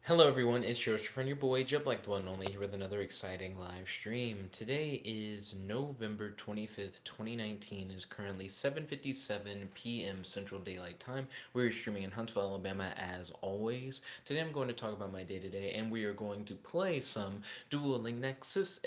Hello everyone, it's your friend, your boy, Jeb like the one and only, here with another exciting live stream. Today is November 25th, 2019. It is currently 7:57 p.m. Central Daylight Time. We're streaming in Huntsville, Alabama as always. Today I'm going to talk about my day-to-day, and we are going to play some Dueling Nexus,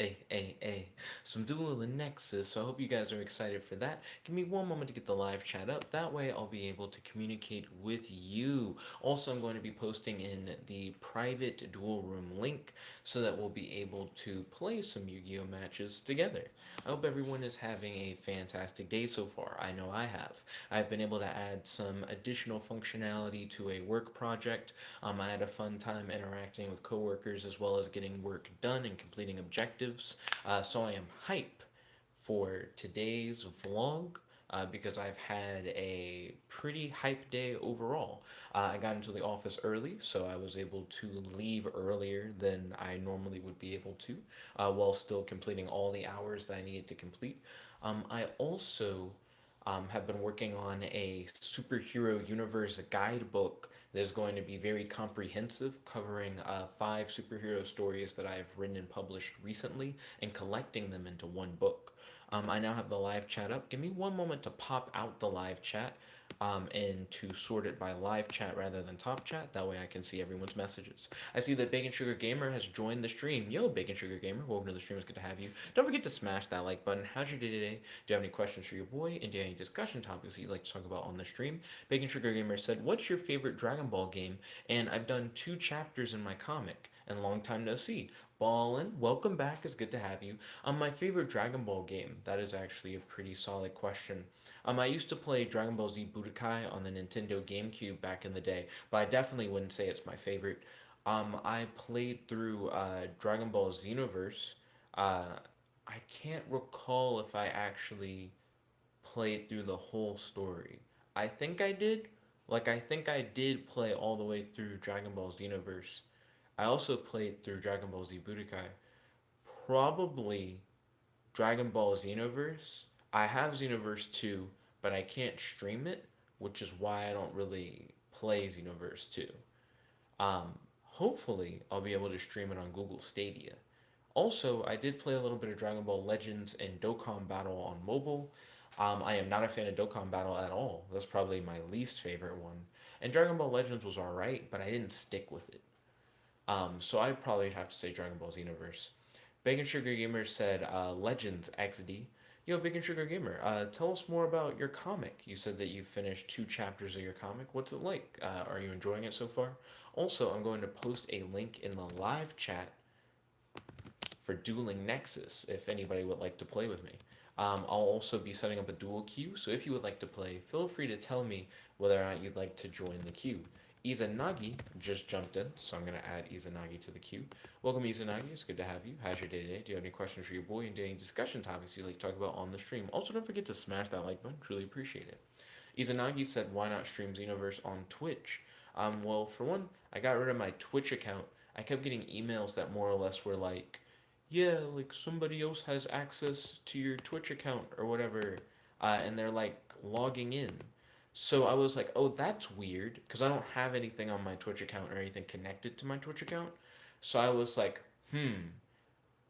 some Dueling Nexus, so I hope you guys are excited for that. Give me one moment to get the live chat up, that way I'll be able to communicate with you. Also, I'm going to be posting in the private duel room link so that we'll be able to play some Yu-Gi-Oh matches together. I hope everyone is having a fantastic day so far. I know I have. I've been able to add some additional functionality to a work project. I had a fun time interacting with coworkers as well as getting work done and completing objectives. So I am hype for today's vlog because I've had a pretty hype day overall. I got into the office early, so I was able to leave earlier than I normally would be able to, while still completing all the hours that I needed to complete. I also have been working on a superhero universe guidebook that is going to be very comprehensive, covering five superhero stories that I've written and published recently and collecting them into one book. I now have the live chat up. Give me one moment to pop out the live chat and to sort it by live chat rather than top chat. That way I can see everyone's messages. I see that Bacon Sugar Gamer has joined the stream. Yo, Bacon Sugar Gamer, welcome to the stream. It's good to have you. Don't forget to smash that like button. How's your day today? Do you have any questions for your boy? And do you have any discussion topics that you'd like to talk about on the stream? Bacon Sugar Gamer said, "What's your favorite Dragon Ball game?" And I've done 2 chapters in my comic. And long time no see. Ballin, welcome back. It's good to have you. My favorite Dragon Ball game. That is actually a pretty solid question. I used to play Dragon Ball Z Budokai on the Nintendo GameCube back in the day, but I definitely wouldn't say it's my favorite. I played through Dragon Ball Xenoverse. Uh, I can't recall if I actually played through the whole story. I think I did. I think I did play all the way through Dragon Ball Xenoverse. I also played through Dragon Ball Z Budokai. Probably Dragon Ball Xenoverse. I have Xenoverse 2, but I can't stream it, which is why I don't really play Xenoverse 2. Hopefully, I'll be able to stream it on Google Stadia. Also, I did play a little bit of Dragon Ball Legends and Dokkan Battle on mobile. I am not a fan of Dokkan Battle at all. That's probably my least favorite one. And Dragon Ball Legends was alright, but I didn't stick with it. So I'd probably have to say Dragon Ball Xenoverse. Bacon Sugar Gamer said Legends XD. Yo, Bacon Sugar Gamer, tell us more about your comic. You said that you finished 2 chapters of your comic. What's it like? Are you enjoying it so far? Also, I'm going to post a link in the live chat for Dueling Nexus if anybody would like to play with me. I'll also be setting up a duel queue, so if you would like to play, feel free to tell me whether or not you'd like to join the queue. Izanagi just jumped in, so I'm going to add Izanagi to the queue. Welcome, Izanagi. It's good to have you. How's your day today? Do you have any questions for your boy and any discussion topics you'd like to talk about on the stream? Also, don't forget to smash that like button. Truly appreciate it. Izanagi said, why not stream Xenoverse on Twitch? Well, for one, I got rid of my Twitch account. I kept getting emails that more or less were like, yeah, like somebody else has access to your Twitch account or whatever, and they're like logging in. So I was like, oh, that's weird, because I don't have anything on my Twitch account or anything connected to my Twitch account. So I was like,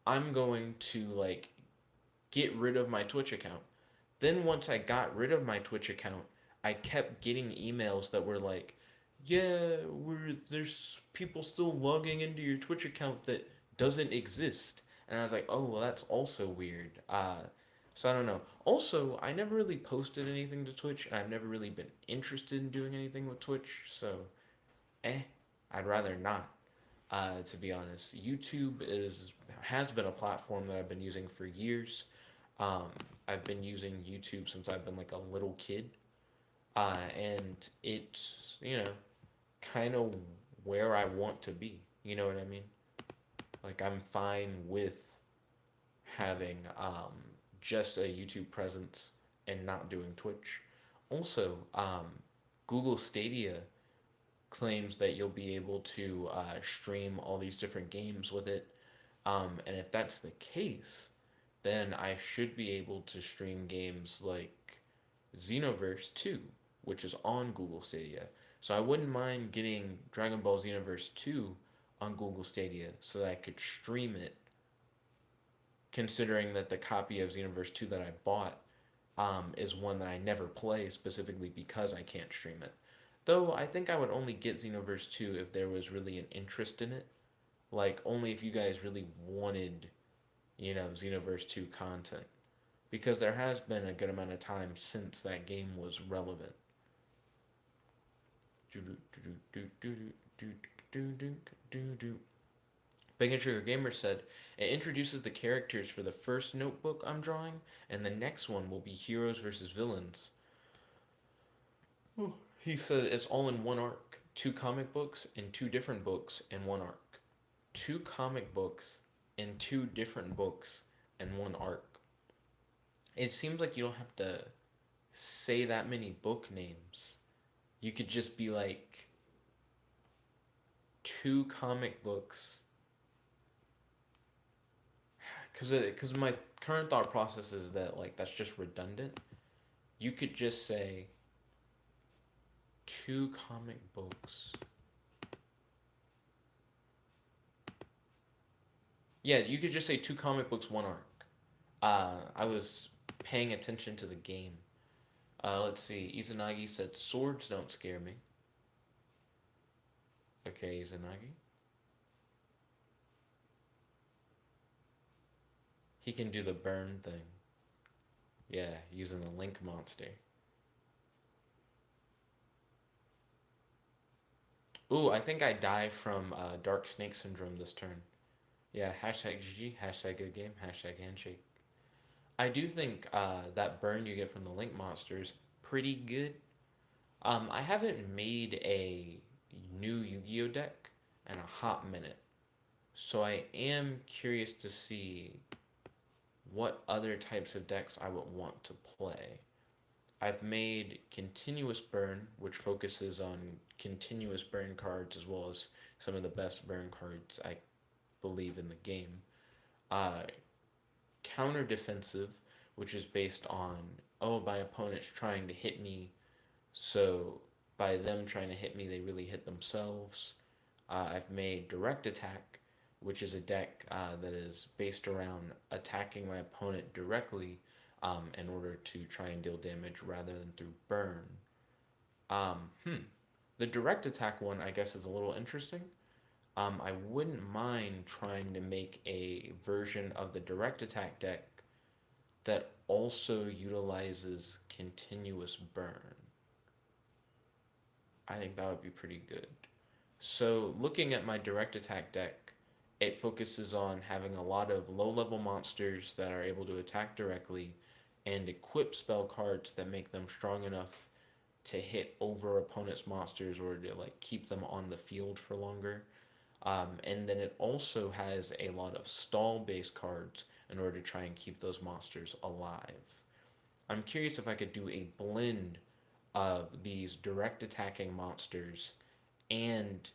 I'm going to like get rid of my Twitch account. Then once I got rid of my Twitch account, I kept getting emails that were like, yeah, there's people still logging into your Twitch account that doesn't exist. And I was like, oh, well, that's also weird. So I don't know. Also, I never really posted anything to Twitch, and I've never really been interested in doing anything with Twitch. So, eh, I'd rather not. To be honest, YouTube is has been a platform that I've been using for years. Um, I've been using YouTube since I've been like a little kid, and it's kind of where I want to be. You know what I mean? Like I'm fine with having just a YouTube presence and not doing Twitch. Also, Google Stadia claims that you'll be able to stream all these different games with it. And if that's the case, then I should be able to stream games like Xenoverse 2, which is on Google Stadia. So I wouldn't mind getting Dragon Ball Xenoverse 2 on Google Stadia so that I could stream it, considering that the copy of Xenoverse 2 that I bought is one that I never play specifically because I can't stream it. Though I think I would only get Xenoverse 2 if there was really an interest in it. Like, only if you guys really wanted, Xenoverse 2 content. Because there has been a good amount of time since that game was relevant. Big and Sugar Gamer said, it introduces the characters for the first notebook I'm drawing, and the next one will be heroes versus villains. He said it's all in one arc. 2 comic books and 2 different books in one arc. 2 comic books and 2 different books in one arc. It seems like you don't have to say that many book names. You could just be like 2 comic books. Because my current thought process is that like that's just redundant. You could just say 2 comic books. Yeah, you could just say 2 comic books, one arc. I was paying attention to the game. Let's see. Izanagi said swords don't scare me. Okay, Izanagi. He can do the burn thing. Yeah, using the link monster. Ooh, I think I die from Dark Snake Syndrome this turn. Yeah, hashtag GG, hashtag good game, hashtag handshake. I do think that burn you get from the link monster is pretty good. I haven't made a new Yu-Gi-Oh deck in a hot minute, so I am curious to see what other types of decks I would want to play. I've made Continuous Burn, which focuses on continuous burn cards as well as some of the best burn cards I believe in the game. Uh, Counter Defensive, which is based on, oh, my opponent's trying to hit me, so by them trying to hit me, they really hit themselves. I've made Direct Attack, which is a deck that is based around attacking my opponent directly in order to try and deal damage rather than through burn. Um, hmm. The direct attack one, I guess, is a little interesting. I wouldn't mind trying to make a version of the direct attack deck that also utilizes continuous burn. I think that would be pretty good. So, looking at my direct attack deck, it focuses on having a lot of low level monsters that are able to attack directly and equip spell cards that make them strong enough to hit over opponents' monsters or to like keep them on the field for longer. And then it also has a lot of stall based cards in order to try and keep those monsters alive. I'm curious if I could do a blend of these direct attacking monsters and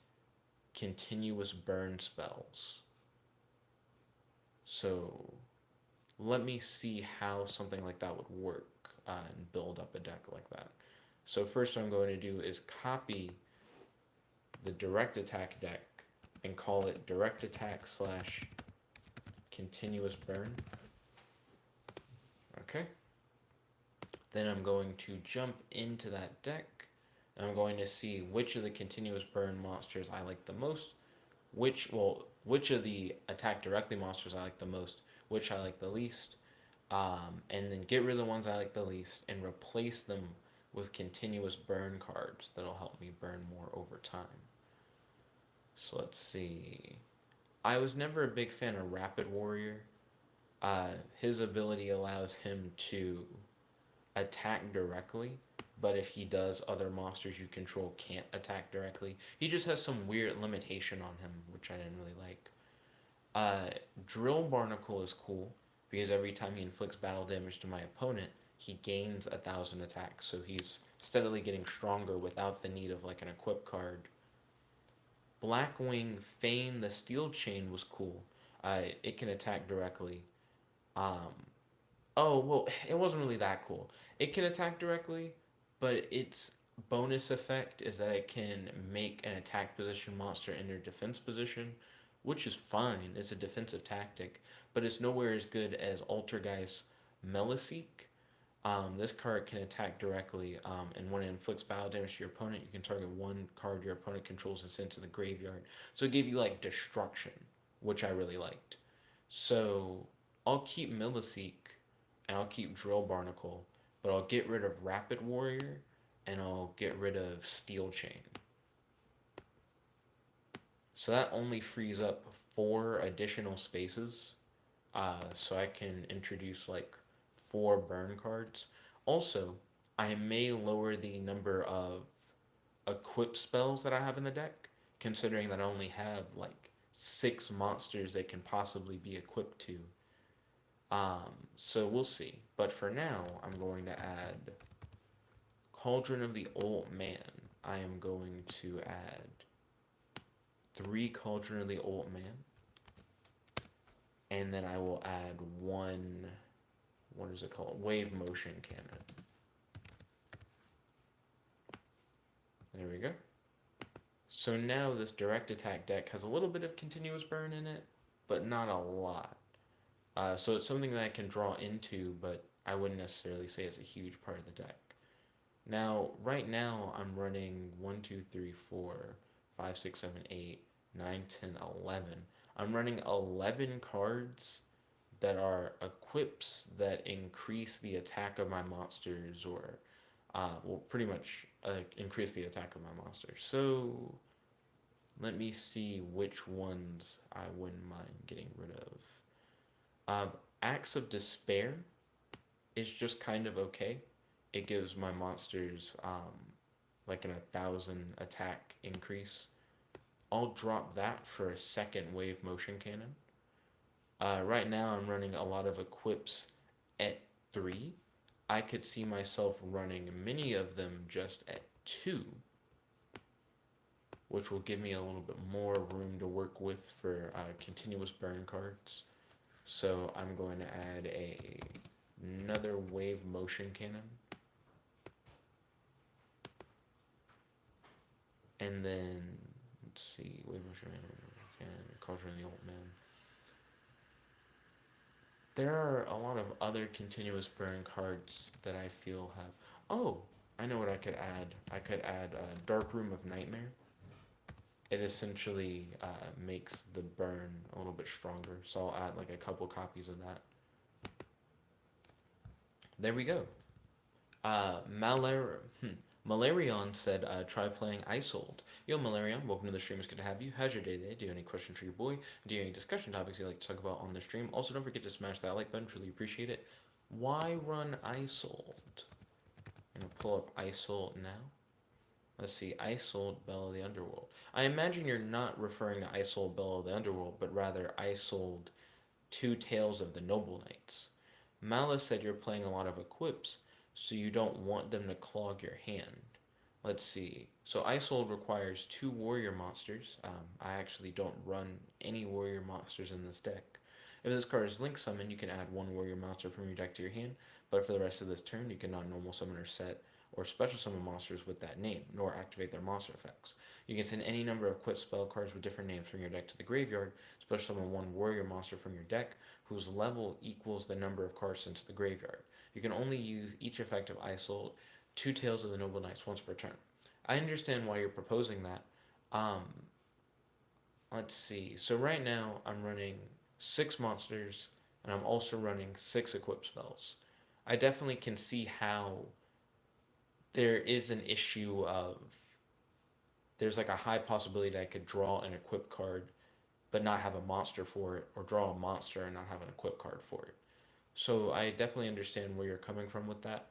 continuous burn spells. So let me see how something like that would work and build up a deck like that. So first what I'm going to do is copy the direct attack deck and call it direct attack slash continuous burn. Okay. Then I'm going to jump into that deck and I'm going to see which of the continuous burn monsters I like the most, which of the attack directly monsters I like the most, which I like the least, and then get rid of the ones I like the least and replace them with continuous burn cards that'll help me burn more over time. So let's see. I was never a big fan of Rapid Warrior. His ability allows him to attack directly, but if he does, other monsters you control can't attack directly. He just has some weird limitation on him, which I didn't really like. Drill Barnacle is cool because every time he inflicts battle damage to my opponent, he gains 1,000 attacks, so he's steadily getting stronger without the need of like an equip card. Blackwing Feign the Steel Chain was cool. It can attack directly. Oh, well, it wasn't really that cool. It can attack directly, but it's bonus effect is that it can make an attack position monster enter defense position, which is fine. It's a defensive tactic, but it's nowhere as good as Altergeist Meliseek. This card can attack directly, and when it inflicts battle damage to your opponent, you can target one card your opponent controls and send to the graveyard. So it gave you like destruction, which I really liked. So I'll keep Meliseek and I'll keep Drill Barnacle, but I'll get rid of Rapid Warrior and I'll get rid of Steel Chain. So that only frees up 4 additional spaces. So I can introduce like 4 burn cards. Also, I may lower the number of equip spells that I have in the deck, considering that I only have like 6 monsters they can possibly be equipped to. So we'll see. But for now, I'm going to add Cauldron of the Old Man. I am going to add 3 Cauldron of the Old Man. And then I will add 1, what is it called? Wave Motion Cannon. There we go. So now this direct attack deck has a little bit of continuous burn in it, but not a lot. So it's something that I can draw into, but I wouldn't necessarily say it's a huge part of the deck. Now, right now, I'm running 1, 2, 3, 4, 5, 6, 7, 8, 9, 10, 11. I'm running 11 cards that are equips that increase the attack of my monsters, or, well, pretty much increase the attack of my monsters. So, let me see which ones I wouldn't mind getting rid of. Acts of Despair is just kind of okay. It gives my monsters like an 1,000 attack increase. I'll drop that for a second wave motion cannon. Right now I'm running a lot of equips at 3. I could see myself running many of them just at 2, which will give me a little bit more room to work with for continuous burn cards. So I'm going to add another wave motion cannon. And then, let's see, wave motion cannon, Cauldron of the Old Man. There are a lot of other continuous burn cards that I feel have... Oh, I know what I could add. I could add Dark Room of Nightmare. It essentially makes the burn a little bit stronger. So I'll add like a couple copies of that. There we go. Malarion said, try playing Isold. Yo, Malarion, welcome to the stream. It's good to have you. How's your day today? Do you have any questions for your boy? Do you have any discussion topics you'd like to talk about on the stream? Also, don't forget to smash that like button. Really appreciate it. Why run Isold? I'm going to pull up Isold now. Let's see, Isold, Belle of the Underworld. I imagine you're not referring to Isold, Belle of the Underworld, but rather Isold, Two Tales of the Noble Knights. Malice said you're playing a lot of equips, so you don't want them to clog your hand. Let's see. So Isold requires 2 warrior monsters. I actually don't run any warrior monsters in this deck. If this card is link summon, you can add 1 warrior monster from your deck to your hand, but for the rest of this turn, you cannot normal summon or set or special summon monsters with that name, nor activate their monster effects. You can send any number of equipped spell cards with different names from your deck to the graveyard, special summon 1 warrior monster from your deck, whose level equals the number of cards sent to the graveyard. You can only use each effect of Isold, 2 Tales of the Noble Knights once per turn. I understand why you're proposing that. Let's see. So right now I'm running 6 monsters, and I'm also running 6 equipped spells. I definitely can see how there is an issue of there's like a high possibility that I could draw an equip card but not have a monster for it, or draw a monster and not have an equip card for it. So I definitely understand where you're coming from with that,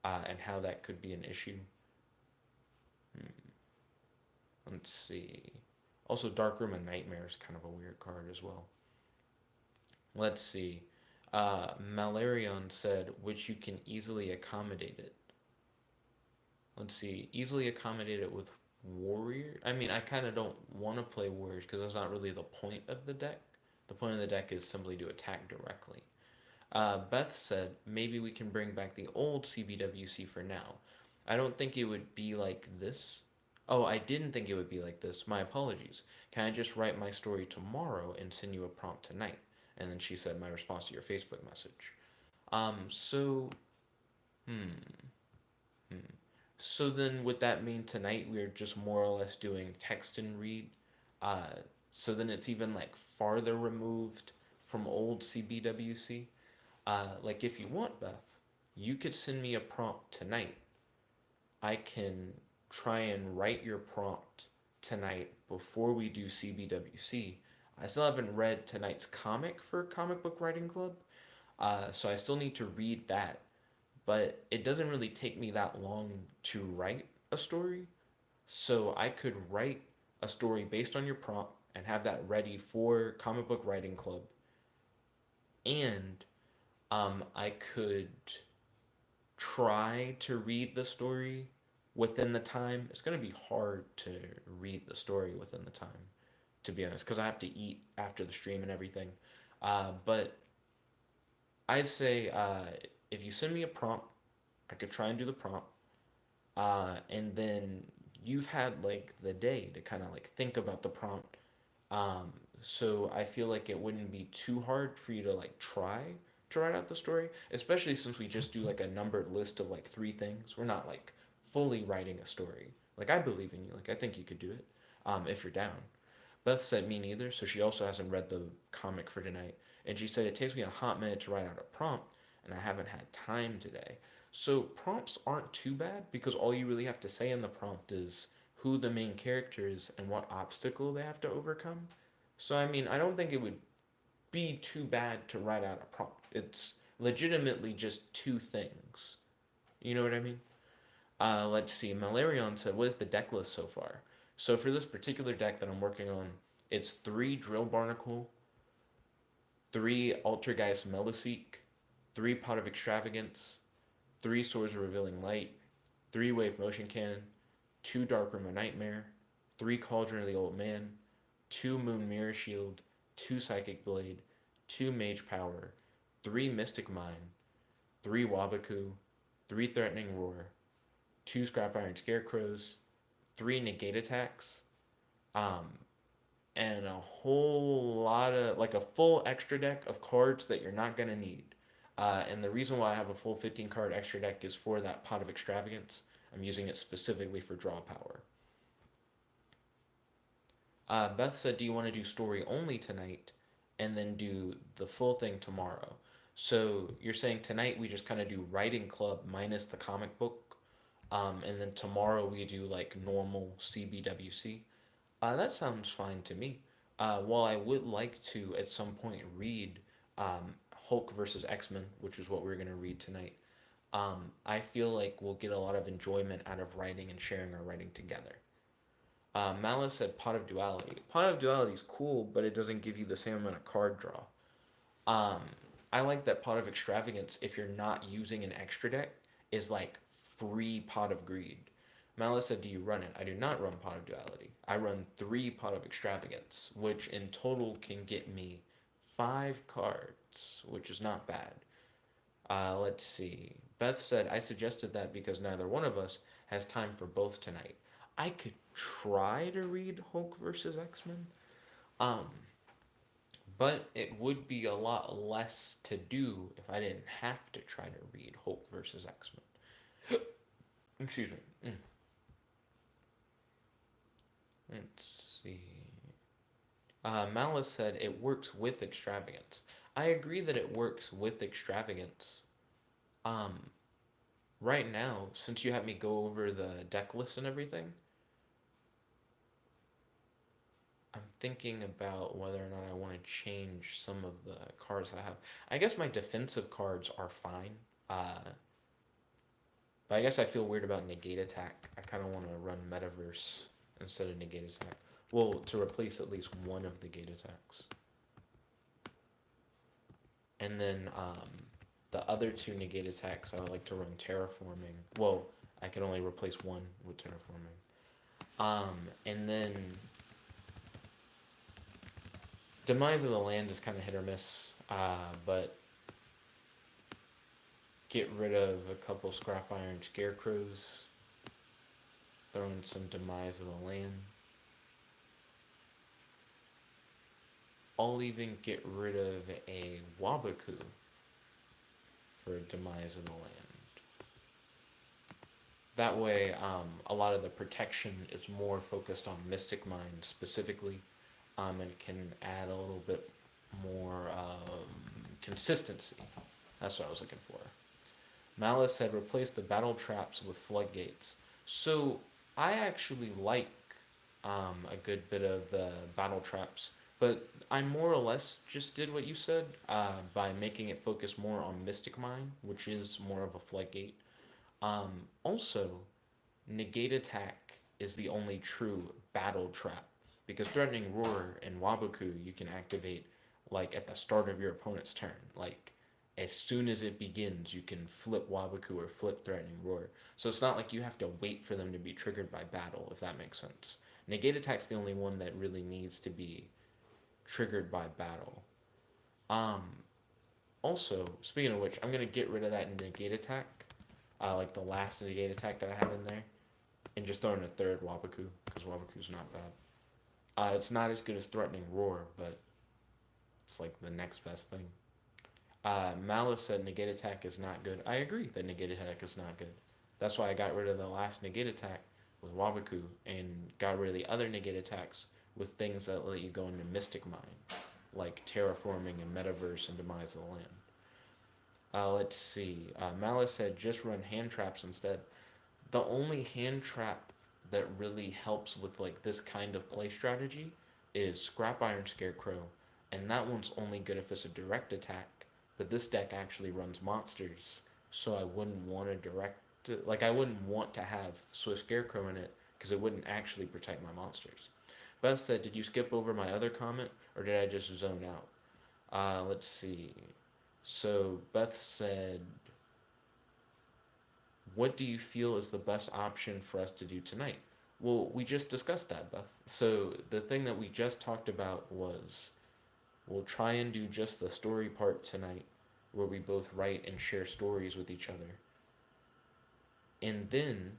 and how that could be an issue. Let's see. Also, Dark Room of Nightmare is kind of a weird card as well. Let's see. Malarion said, which you can easily accommodate it. Let's see. Easily accommodate it with warrior. I mean, I kind of don't want to play warriors because that's not really the point of the deck. The point of the deck is simply to attack directly. Beth said, maybe we can bring back the old CBWC for now. I don't think it would be like this. Oh, I didn't think it would be like this. My apologies. Can I just write my story tomorrow and send you a prompt tonight? And then she said my response to your Facebook message. So, hmm, hmm. So then would that mean tonight we're just more or less doing text and read? Uh, so then it's even like farther removed from old CBWC? Like if you want, Beth, you could send me a prompt tonight. I can try and write your prompt tonight before we do CBWC. I still haven't read tonight's comic for Comic Book Writing Club, so I still need to read that. But it doesn't really take me that long to write a story, so I could write a story based on your prompt and have that ready for Comic Book Writing Club. And I could try to read the story within the time. It's going to be hard to read the story within the time, to be honest, because I have to eat after the stream and everything. But I'd say if you send me a prompt, I could try and do the prompt. And then you've had like the day to kind of like think about the prompt. Um, so I feel like it wouldn't be too hard for you to like try to write out the story, especially since we just do like a numbered list of like three things. We're not like fully writing a story. Like I believe in you. Like I think you could do it. If you're down. Beth said me neither, so she also hasn't read the comic for tonight. And she said it takes me a hot minute to write out a prompt, and I haven't had time today. So prompts aren't too bad because all you really have to say in the prompt is who the main character is and what obstacle they have to overcome. So I mean, I don't think it would be too bad to write out a prompt. It's legitimately just two things. You know what I mean? Let's see. Malarion said, "What is the deck list so far?" So for this particular deck that I'm working on, it's 3 Drill Barnacle, 3 Altergeist Meliseek, 3 Pot of Extravagance, 3 Swords of Revealing Light, 3 Wave Motion Cannon, 2 Dark Room of Nightmare, 3 Cauldron of the Old Man, 2 Moon Mirror Shield, 2 Psychic Blade, 2 Mage Power, 3 Mystic Mine, 3 Wabaku, 3 Threatening Roar, 2 Scrap Iron Scarecrows, 3 Negate Attacks, um, and a whole lot of, like a full extra deck of cards that you're not going to need. And the reason why I have a full 15 card extra deck is for that Pot of Extravagance. I'm using it specifically for draw power. Beth said, "Do you want to do story only tonight and then do the full thing tomorrow?" So you're saying tonight we just kind of do writing club minus the comic book, and then tomorrow we do like normal CBWC. That sounds fine to me. While I would like to at some point read Hulk versus X Men, which is what we're going to read tonight, I feel like we'll get a lot of enjoyment out of writing and sharing our writing together. Malice said Pot of Duality. Pot of Duality is cool, but it doesn't give you the same amount of card draw. Um, I like that Pot of Extravagance, if you're not using an extra deck, is like free Pot of Greed. Malice said, "Do you run it?" I do not run Pot of Duality. I run 3 Pot of Extravagance, which in total can get me 5 cards, which is not bad. Let's see. Beth said, "I suggested that because neither one of us has time for both tonight." I could try to read Hulk versus X Men, um, but it would be a lot less to do if I didn't have to try to read Hulk versus X Men. Excuse me. Let's see. Malice said it works with Extravagance. I agree that it works with Extravagance. Um, right now, since you had me go over the deck list and everything, I'm thinking about whether or not I want to change some of the cards I have. I guess my defensive cards are fine. But I guess I feel weird about Negate Attack. I kind of want to run Metaverse instead of Negate Attack. Well, to replace at least one of the Gate Attacks. And then the other 2 Negate Attacks, I would like to run Terraforming. Well, I can only replace one with Terraforming. And then Demise of the Land is kind of hit or miss, but get rid of a couple Scrap Iron Scarecrows Throwing some Demise of the Land. I'll even get rid of a Wabaku for Demise of the Land. That way, a lot of the protection is more focused on Mystic Mind specifically, and can add a little bit more consistency. That's what I was looking for. Malice said replace the battle traps with floodgates. So I actually like a good bit of the battle traps, but I more or less just did what you said by making it focus more on Mystic Mine, which is more of a floodgate. Also, Negate Attack is the only true battle trap because Threatening Roar and Wabaku you can activate like at the start of your opponent's turn. Like as soon as it begins, you can flip Wabaku or flip Threatening Roar. So it's not like you have to wait for them to be triggered by battle, if that makes sense. Negate Attack's the only one that really needs to be triggered by battle. Um, Also, speaking of which, I'm gonna get rid of that Negate Attack, like the last Negate Attack that I had in there, and just throw in a third Wabaku because Wabaku's not bad. It's not as good as Threatening Roar, but it's like the next best thing. Malice said Negate Attack is not good. I agree that Negate Attack is not good. That's why I got rid of the last Negate Attack with Wabaku and got rid of the other Negate Attacks with things that let you go into Mystic Mine, like Terraforming and Metaverse and Demise of the Land. Let's see. Malice said just run hand traps instead. The only hand trap that really helps with like this kind of play strategy is Scrap Iron Scarecrow, and that one's only good if it's a direct attack. But this deck actually runs monsters, so I wouldn't want to I wouldn't want to have Swift Scarecrow in it because it wouldn't actually protect my monsters. Beth said, "Did you skip over my other comment, or did I just zone out?" Let's see. So Beth said, what do you feel is the best option for us to do tonight? Well, we just discussed that, Beth. So the thing that we just talked about was we'll try and do just the story part tonight, where we both write and share stories with each other. And then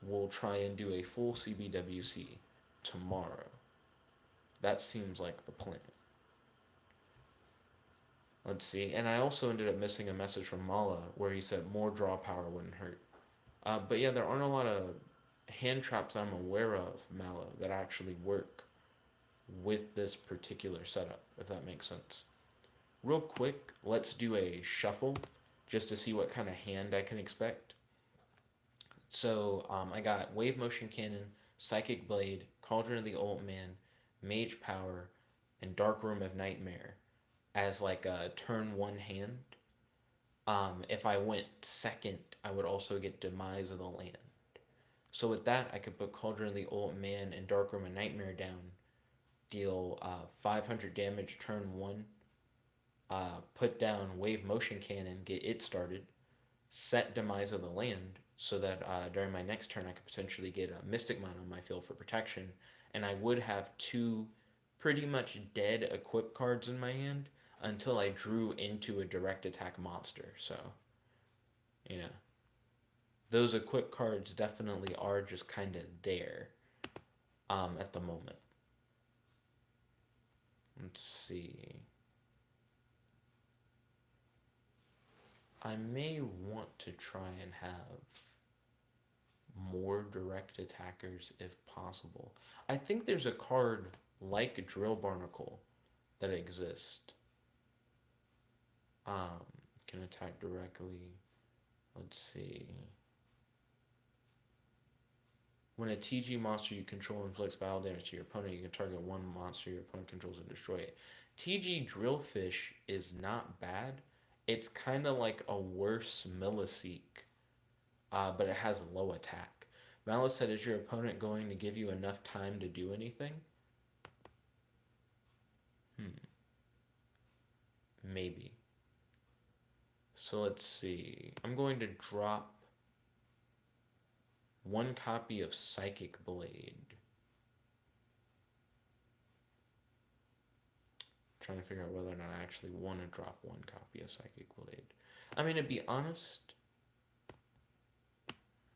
we'll try and do a full CBWC tomorrow. That seems like the plan. Let's see. And I also ended up missing a message from Mala where he said more draw power wouldn't hurt. But yeah, there aren't a lot of hand traps I'm aware of, Mala, that actually work with this particular setup, if that makes sense. Real quick, let's do a shuffle just to see what kind of hand I can expect. So I got Wave Motion Cannon, Psychic Blade, Cauldron of the Old Man, Mage Power, and Dark Room of Nightmare as like a turn one hand. If I went second, I would also get Demise of the Land. So with that, I could put Cauldron of the Old Man and Dark Room of Nightmare down, deal 500 damage turn one, put down Wave Motion Cannon, get it started, set Demise of the Land so that during my next turn I could potentially get a Mystic Mine on my field for protection, and I would have two pretty much dead equip cards in my hand until I drew into a direct attack monster. So, you know, those equip cards definitely are just kind of there at the moment. Let's see. I may want to try and have more direct attackers if possible. I think there's a card like Drill Barnacle that exists. Can attack directly. Let's see. When a TG monster you control inflicts battle damage to your opponent, you can target one monster your opponent controls and destroy it. TG Drillfish is not bad. It's kind of like a worse Milliseek, but it has low attack. Malice said, is your opponent going to give you enough time to do anything? Maybe. So let's see. I'm going to drop one copy of Psychic Blade. I'm trying to figure out whether or not I actually want to drop one copy of Psychic Blade. I mean, to be honest,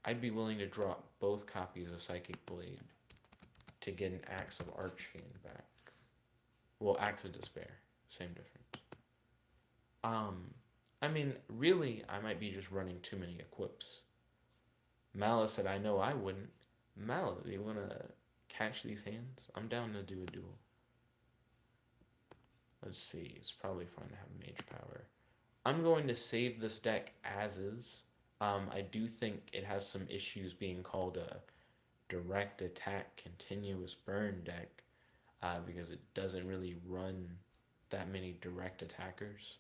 I'd be willing to drop both copies of Psychic Blade to get an Axe of Archfiend back. Well, Axe of Despair. Same difference. I mean, really, I might be just running too many equips. Mala said, I know I wouldn't. Mala, do you want to catch these hands? I'm down to do a duel. Let's see. It's probably fine to have Mage Power. I'm going to save this deck as is. I do think it has some issues being called a direct attack continuous burn deck because it doesn't really run that many direct attackers.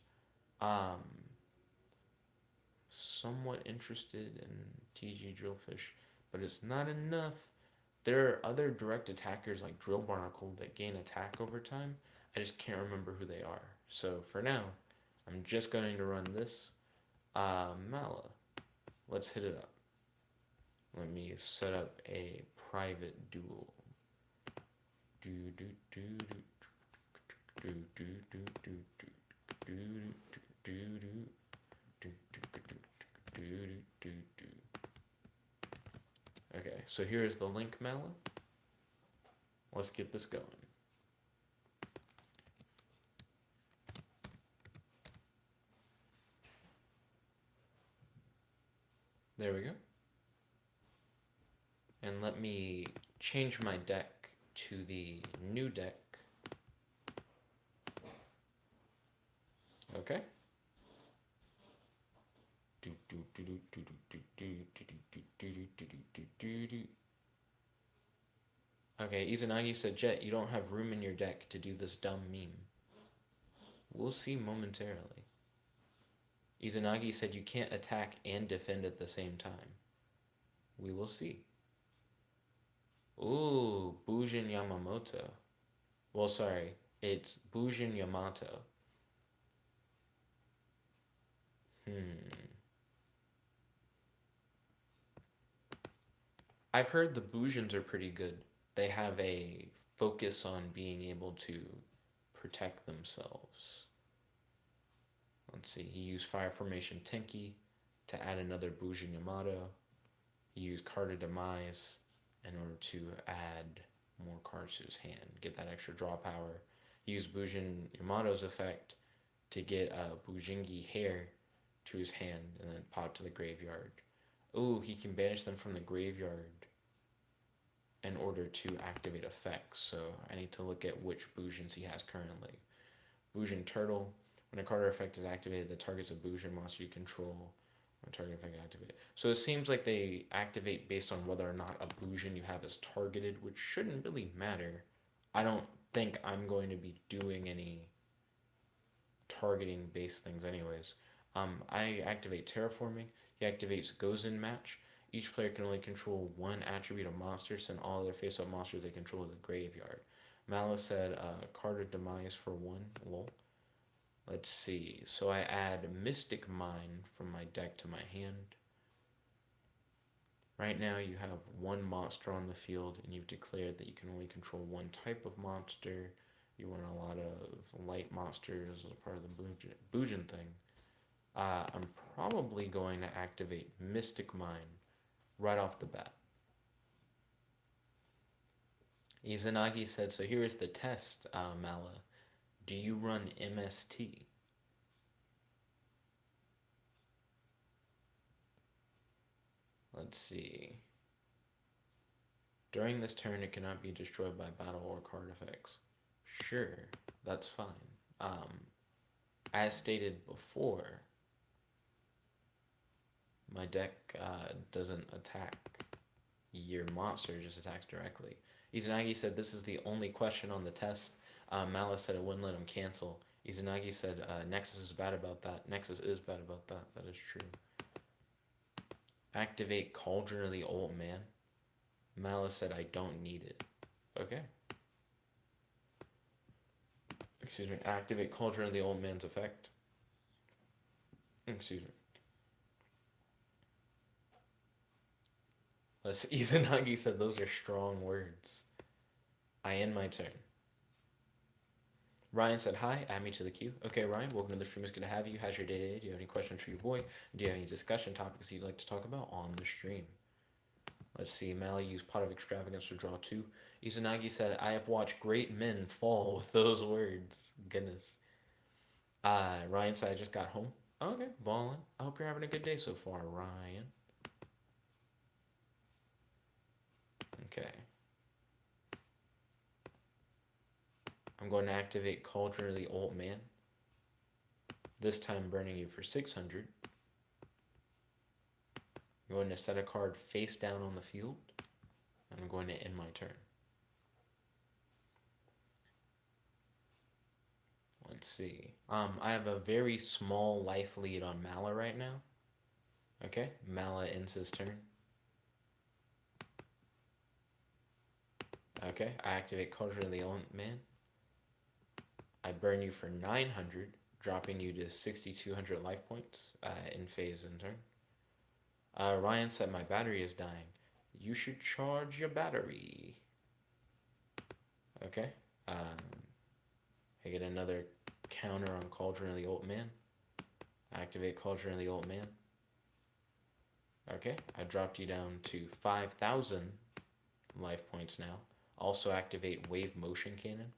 Somewhat interested in TG Drillfish, but it's not enough. There are other direct attackers like Drill Barnacle that gain attack over time. I just can't remember who they are. So for now, I'm just going to run this. Mala, let's hit it up. Let me set up a private duel. Do do do do do do do do do do do do. Okay, so here's the link, Mala. Let's get this going. There we go. And let me change my deck to the new deck. Okay. Okay, Izanagi said, Jet, you don't have room in your deck to do this dumb meme. We'll see momentarily. Izanagi said you can't attack and defend at the same time. We will see. Ooh, Bujin Yamamoto. Well, sorry, it's Bujin Yamato. I've heard the Bujins are pretty good. They have a focus on being able to protect themselves. Let's see, he used Fire Formation Tenki to add another Bujin Yamato. He used Card of Demise in order to add more cards to his hand, get that extra draw power. He used Bujin Yamato's effect to get a Bujingi hair to his hand and then pop to the graveyard. Ooh, he can banish them from the graveyard in order to activate effects. So I need to look at which Bujins he has currently. Bujin Turtle. When a card or effect is activated, the target's a Bujin monster you control. When target effect activated. So it seems like they activate based on whether or not a Bujin you have is targeted, which shouldn't really matter. I don't think I'm going to be doing any targeting based things anyways. I activate Terraforming. He activates Goes In Match. Each player can only control one attribute of monsters, send all their face-up monsters they control to the graveyard. Malice said Card of Demise for one. Lol. Let's see. So I add Mystic Mine from my deck to my hand. Right now you have one monster on the field and you've declared that you can only control one type of monster. You want a lot of light monsters as part of the Bujin thing. I'm probably going to activate Mystic Mine right off the bat. Izanagi said, so here is the test, Mala. Do you run MST? Let's see. During this turn, it cannot be destroyed by battle or card effects. Sure, that's fine. As stated before, my deck doesn't attack your monster, it just attacks directly. Izanagi said this is the only question on the test. Malice said it wouldn't let him cancel. Izanagi said Nexus is bad about that. Nexus is bad about that. That is true. Activate Cauldron of the Old Man. Malice said I don't need it. Okay. Excuse me. Activate Cauldron of the Old Man's effect. Excuse me. Izanagi said those are strong words. I end my turn. Ryan said, hi, add me to the queue. Okay, Ryan, welcome to the stream. It's good to have you. How's your day today? Do you have any questions for your boy? Do you have any discussion topics you'd like to talk about on the stream? Let's see. Mally used Pot of Extravagance to draw 2. Izanagi said, I have watched great men fall with those words. Goodness. Ryan said, I just got home. Okay, ballin'. I hope you're having a good day so far, Ryan. Okay. I'm going to activate Cauldron of the Old Man. This time burning you for 600. I'm going to set a card face down on the field. And I'm going to end my turn. Let's see. I have a very small life lead on Mala right now. Okay, Mala ends his turn. Okay, I activate Cauldron of the Old Man. I burn you for 900, dropping you to 6,200 life points in phase and turn. Ryan said my battery is dying. You should charge your battery. Okay. I get another counter on Cauldron of the Old Man. Activate Cauldron of the Old Man. Okay, I dropped you down to 5,000 life points now. Also activate Wave Motion Cannon.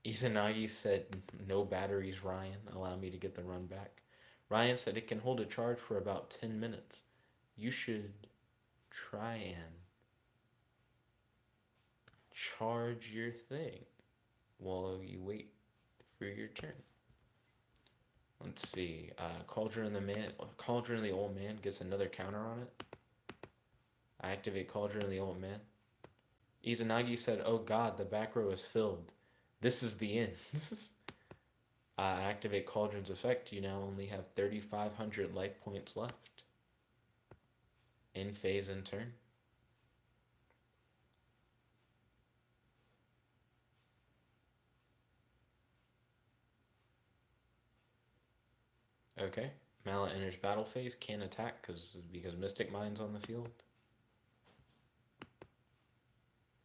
Izanagi said, no batteries, Ryan. Allow me to get the run back. Ryan said it can hold a charge for about 10 minutes. You should try and charge your thing while you wait for your turn. Let's see. Cauldron of the Old Man gets another counter on it. I activate Cauldron of the Old Man. Izanagi said, oh god, the back row is filled. This is the end. Activate Cauldron's effect. You now only have 3,500 life points left. In phase and turn. Okay. Mala enters battle phase. Can't attack because Mystic Mind's on the field.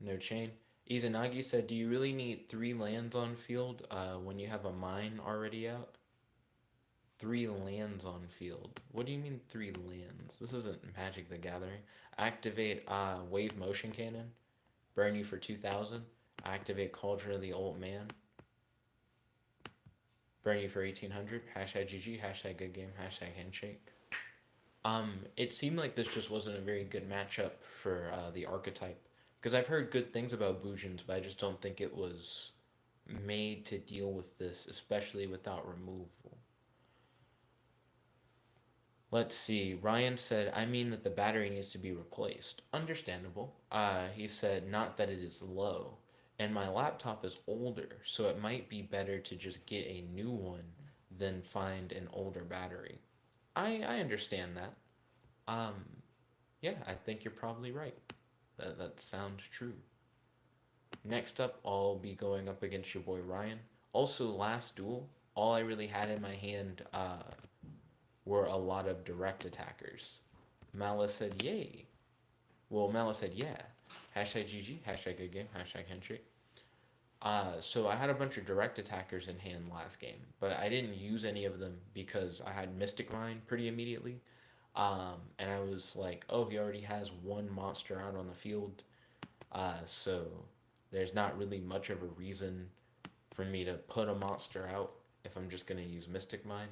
No chain. Izanagi said, do you really need 3 lands on field when you have a mine already out? 3 lands on field. What do you mean 3 lands? This isn't Magic the Gathering. Activate Wave Motion Cannon. Burn you for 2,000. Activate Cauldron of the Old Man. Burn you for 1,800. Hashtag GG. Hashtag good game. Hashtag handshake. It seemed like this just wasn't a very good matchup for the archetype. Because I've heard good things about Bujins, but I just don't think it was made to deal with this, especially without removal. Let's see. Ryan said, I mean that the battery needs to be replaced. Understandable. He said, not that it is low. And my laptop is older, so it might be better to just get a new one than find an older battery. I understand that. Yeah, I think you're probably right. That sounds true. Next up, I'll be going up against your boy Ryan. Also, last duel, all I really had in my hand were a lot of direct attackers. Mala said, yay. Well, Mala said, yeah. Hashtag GG, hashtag good game, hashtag handshake. So I had a bunch of direct attackers in hand last game, but I didn't use any of them because I had Mystic Mind pretty immediately. And I was like, oh, he already has 1 monster out on the field. So there's not really much of a reason for me to put a monster out if I'm just going to use Mystic Mind.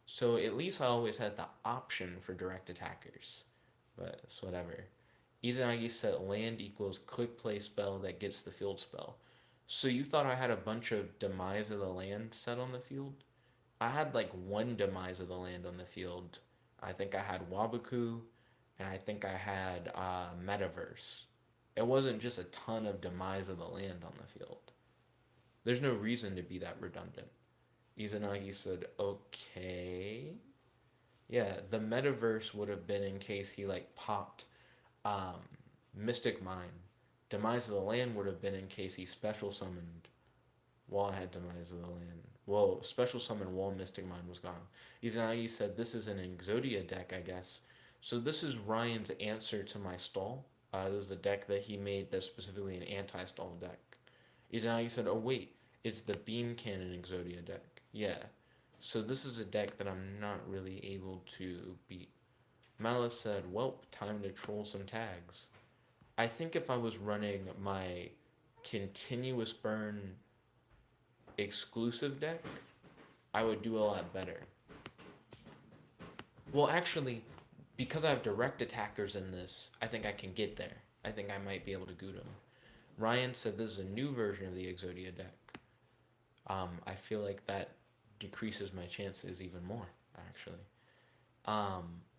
So at least I always had the option for direct attackers. But it's whatever. Izanagi said land equals quick play spell that gets the field spell. So you thought I had a bunch of Demise of the Land set on the field? I had like 1 Demise of the Land on the field. I think I had Wabuku, and I think I had Metaverse. It wasn't just a ton of Demise of the Land on the field. There's no reason to be that redundant. Izanagi said, okay. Yeah, the Metaverse would have been in case he like popped Mystic Mind. Demise of the Land would have been in case he special summoned while I had Demise of the Land. Well, special summon while Mystic Mind was gone. Izanagi said this is an Exodia deck, I guess. So this is Ryan's answer to my stall. This is a deck that he made that's specifically an anti-stall deck. Izanagi said, oh wait, it's the Beam Cannon Exodia deck. Yeah. So this is a deck that I'm not really able to beat. Malice said, "Welp, time to troll some tags." I think if I was running my continuous burn exclusive deck, I would do a lot better. Well, actually, because I have direct attackers in this, I think I can get there. I think I might be able to goot him. Ryan said this is a new version of the Exodia deck. I feel like that decreases my chances even more, actually.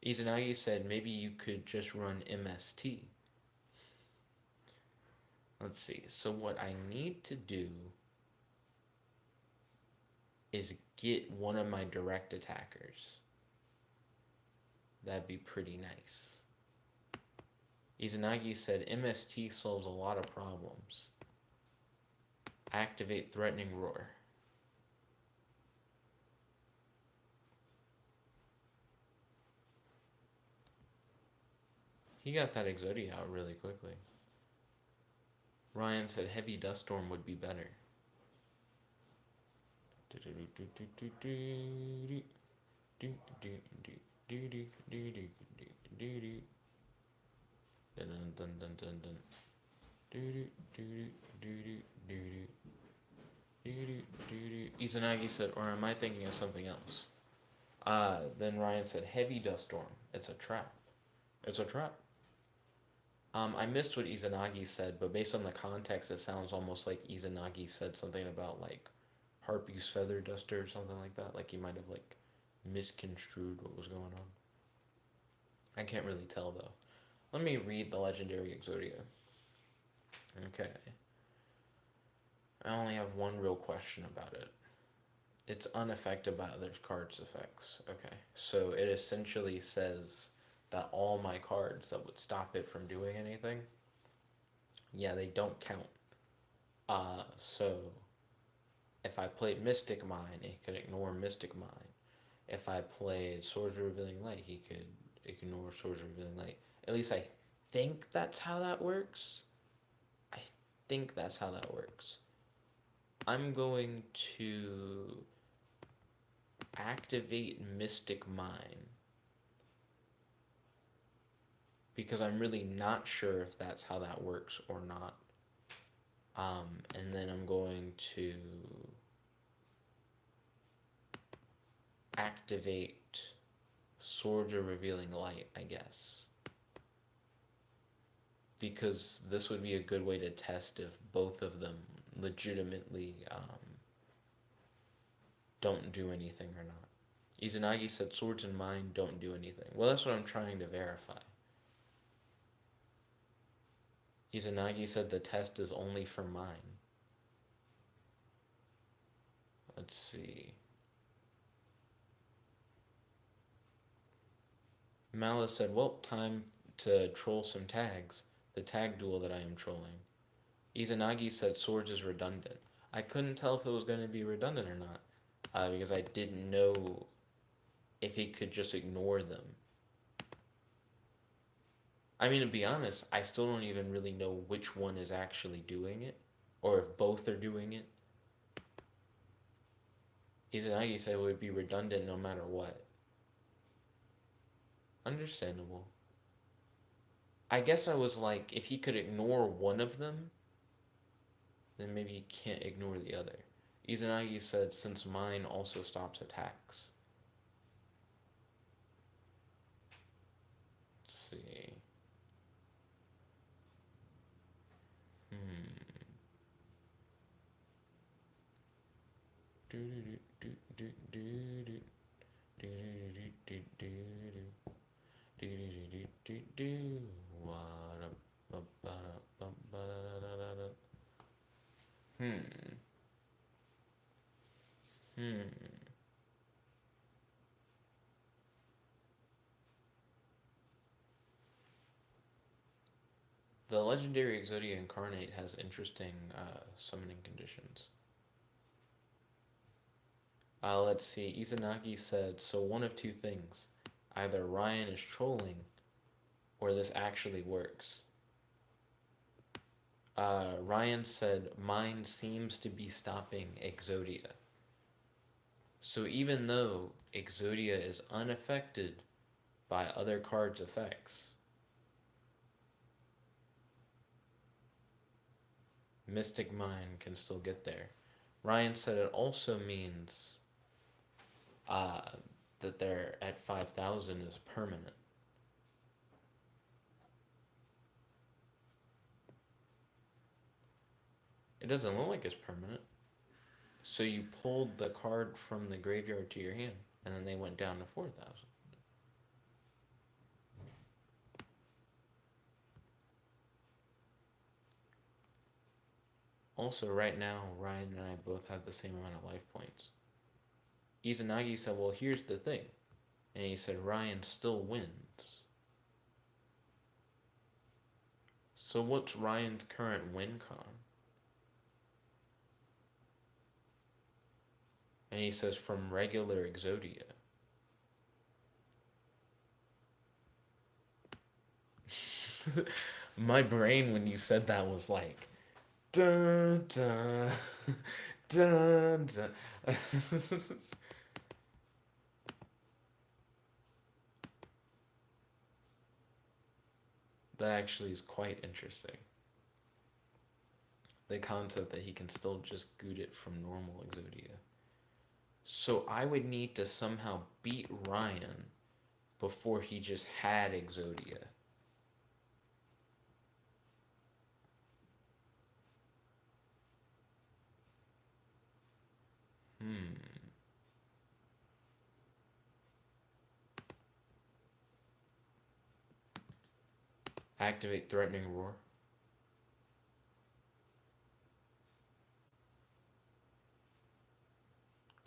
Izanagi said maybe you could just run MST. Let's see. So what I need to do is get one of my direct attackers. That'd be pretty nice. Izanagi said MST solves a lot of problems. Activate Threatening Roar. He got that Exodia out really quickly. Ryan said Heavy Dust Storm would be better. Izanagi said, or am I thinking of something else? Then Ryan said, Heavy Dust Storm. It's a trap. It's a trap. I missed what Izanagi said, but based on the context, it sounds almost like Izanagi said something about like Harpy's Feather Duster or something like that. Like he might have like misconstrued what was going on. I can't really tell though. Let me read the Legendary Exodia. Okay. I only have one real question about it. It's unaffected by other cards' effects. Okay. So it essentially says that all my cards that would stop it from doing anything, yeah, they don't count. So if I played Mystic Mine, it could ignore Mystic Mine. If I played Swords of Revealing Light, he could ignore Swords of Revealing Light. At least I think that's how that works. I think that's how that works. I'm going to activate Mystic Mine because I'm really not sure if that's how that works or not. And then I'm going to activate Swords of Revealing Light, I guess. Because this would be a good way to test if both of them legitimately don't do anything or not. Izanagi said Swords and Mine don't do anything. Well, that's what I'm trying to verify. Izanagi said the test is only for mine. Let's see. Malice said, well, time to troll some tags. The tag duel that I am trolling. Izanagi said Swords is redundant. I couldn't tell if it was going to be redundant or not. Because I didn't know if he could just ignore them. I mean, to be honest, I still don't even really know which one is actually doing it, or if both are doing it. Izanagi said it would be redundant no matter what. Understandable. I guess I was like, if he could ignore one of them, then maybe he can't ignore the other. Izanagi said, since mine also stops attacks. Let's see. The Legendary Exodia Incarnate has interesting summoning conditions. Let's see. Izanagi said, so one of two things. Either Ryan is trolling, or this actually works. Ryan said, mine seems to be stopping Exodia. So even though Exodia is unaffected by other cards' effects. Mystic Mine can still get there. Ryan said it also means uh, that they're at 5,000 is permanent. It doesn't look like it's permanent. So you pulled the card from the graveyard to your hand, and then they went down to 4,000. Also, right now, Ryan and I both have the same amount of life points. Izanagi said, well, here's the thing. And he said, Ryan still wins. So what's Ryan's current win con? And he says, from regular Exodia. My brain, when you said that, was like, dun dun, dun dun. That actually is quite interesting. The concept that he can still just goot it from normal Exodia. So I would need to somehow beat Ryan before he just had Exodia. Activate Threatening Roar.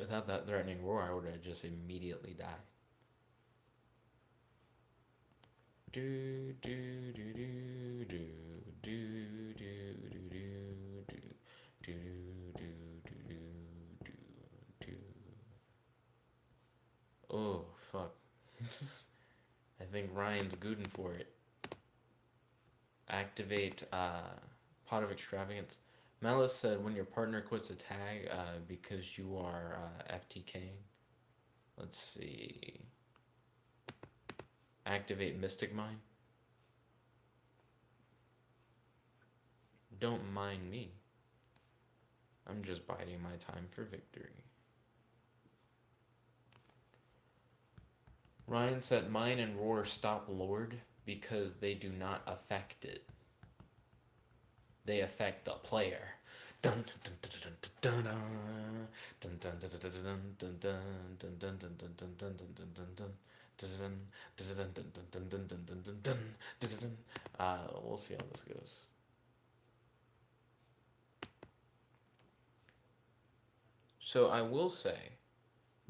Without that Threatening Roar, I would have just immediately died. Do do do do do do do do do do do do do do. Oh fuck! I think Ryan's gooden for it. Activate Pot of Extravagance. Malice said when your partner quits a tag because you are FTKing. Let's see. Activate Mystic Mine. Don't mind me. I'm just biding my time for victory. Ryan said Mine and Roar stop Lord because they do not affect it. They affect the player. Dun dun dun dun dun dun dun dun dun dun dun dun dun dun dun dun dun. We'll see how this goes. So I will say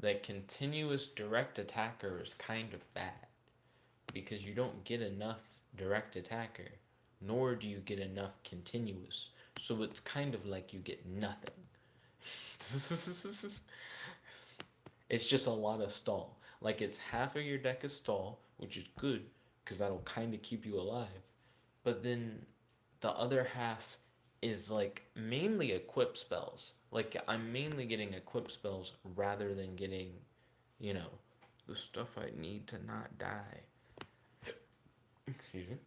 that continuous direct attacker is kind of bad because you don't get enough direct attacker, nor do you get enough continuous. So it's kind of like you get nothing. It's just a lot of stall. Like it's half of your deck is stall, which is good because that'll kind of keep you alive. But then the other half is like mainly equip spells. Like I'm mainly getting equip spells rather than getting, you know, the stuff I need to not die. Excuse me.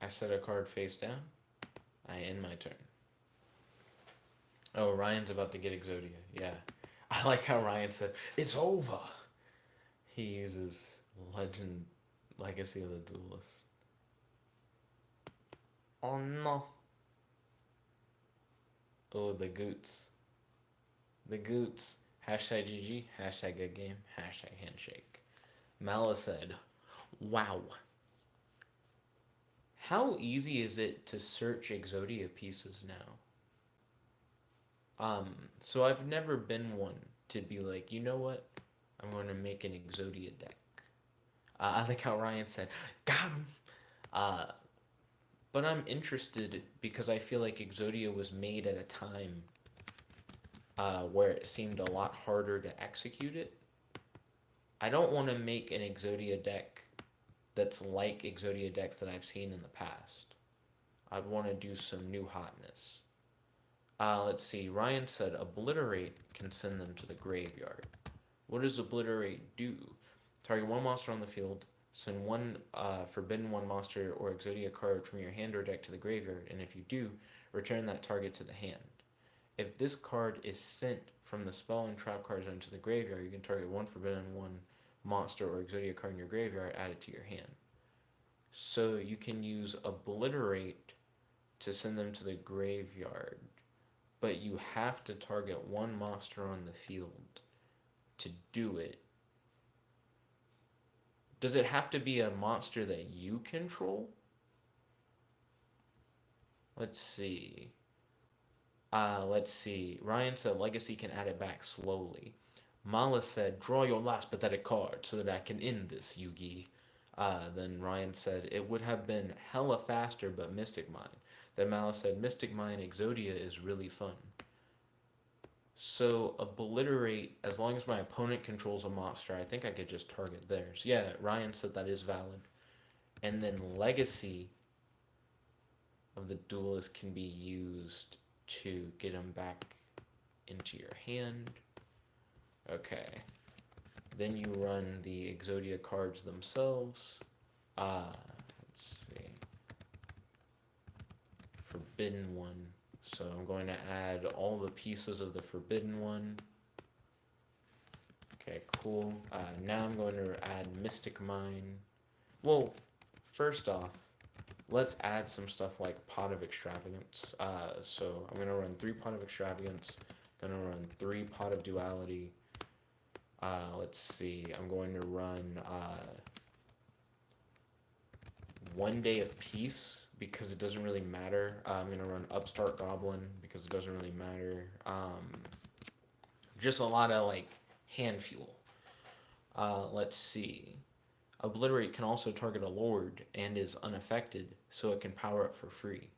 I set a card face down. I end my turn. Oh, Ryan's about to get Exodia. Yeah. I like how Ryan said, it's over. He uses Legend Legacy of the Duelist. Oh no. Oh, the goots. The goots. Hashtag GG, hashtag good game, hashtag handshake. Mala said, wow. How easy is it to search Exodia pieces now? So I've never been one to be like, you know what? I'm going to make an Exodia deck. I like how Ryan said, got him. But I'm interested because I feel like Exodia was made at a time where it seemed a lot harder to execute it. I don't want to make an Exodia deck that's like Exodia decks that I've seen in the past. I'd want to do some new hotness. Let's see. Ryan said obliterate can send them to the graveyard. What does obliterate do? Target one monster on the field, send one forbidden one monster or Exodia card from your hand or deck to the graveyard, and if you do, return that target to the hand. If this card is sent from the spell and trap card zone to the graveyard, you can target one forbidden one monster or Exodia card in your graveyard, add it to your hand. So you can use obliterate to send them to the graveyard, but you have to target one monster on the field to do it. Does it have to be a monster that you control? Let's see. Let's see. Ryan said Legacy can add it back slowly. Mala said, draw your last pathetic card so that I can end this, Yugi. Then Ryan said, it would have been hella faster, but Mystic Mine. Then Mala said, Mystic Mine Exodia is really fun. So, obliterate, as long as my opponent controls a monster, I think I could just target theirs. Yeah, Ryan said that is valid. And then Legacy of the Duelist can be used to get them back into your hand. Okay. Then you run the Exodia cards themselves. Let's see. Forbidden one. So I'm going to add all the pieces of the forbidden one. Okay, cool. Now I'm going to add Mystic Mine. Well, first off, let's add some stuff like Pot of Extravagance. So I'm going to run 3 Pot of Extravagance. I'm going to run 3 Pot of Duality. Let's see. I'm going to run 1 Day of Peace because it doesn't really matter. I'm going to run Upstart Goblin because it doesn't really matter. Just a lot of like hand fuel. Let's see. Obliterate can also target a lord and is unaffected, so it can power up for free.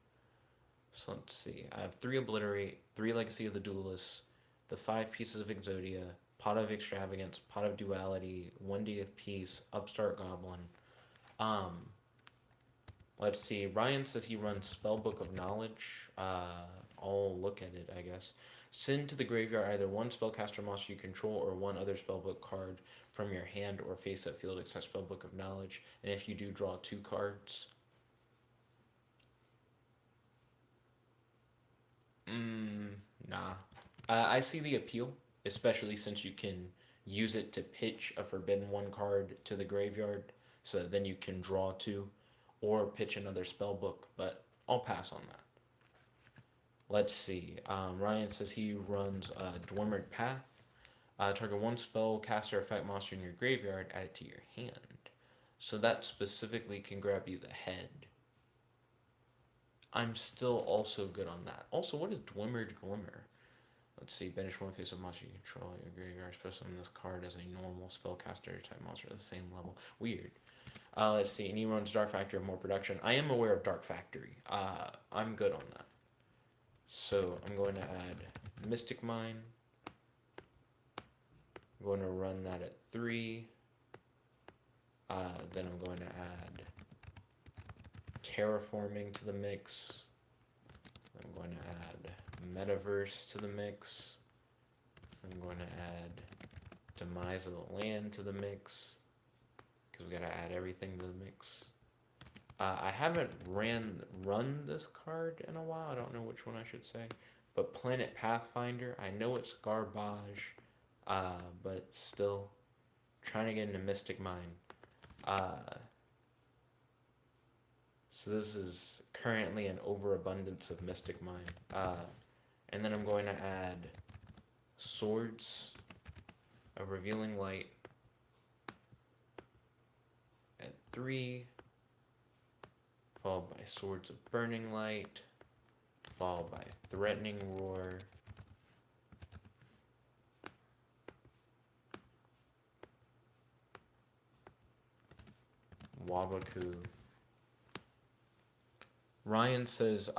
So let's see. I have 3 Obliterate, 3 Legacy of the Duelist, the 5 pieces of Exodia, Pot of Extravagance, Pot of Duality, 1 Day of Peace, Upstart Goblin. Let's see. Ryan says he runs Spellbook of Knowledge. I'll look at it, I guess. Send to the graveyard either 1 spellcaster monster you control or 1 other spellbook card from your hand or face-up field except Spellbook of Knowledge. And if you do, draw 2 cards. Nah. I see the appeal, especially since you can use it to pitch a Forbidden One card to the graveyard, so then you can draw 2, or pitch another spellbook, but I'll pass on that. Let's see. Ryan says he runs Dwemer Path. Target 1 spell, caster, effect monster in your graveyard, add it to your hand. So that specifically can grab you the head. I'm still also good on that. Also, what is Dwemer Glimmer? Let's see. Banish 1 face of monster you control in your graveyard. Special in this card as a normal spellcaster type monster at the same level. Weird. Let's see. And he runs Dark Factory of more production. I am aware of Dark Factory. I'm good on that. So I'm going to add Mystic Mine. I'm going to run that at 3. Then I'm going to add Terraforming to the mix. I'm going to add Metaverse to the mix. I'm going to add Demise of the Land to the mix, because we got to add everything to the mix. I haven't run this card in a while. I don't know which one I should say. But Planet Pathfinder, I know it's garbage, but still trying to get into Mystic Mine. So this is currently an overabundance of Mystic Mine. And then I'm going to add Swords of Revealing Light at 3. Followed by Swords of Burning Light, followed by Threatening Roar, Wabaku. Ryan says,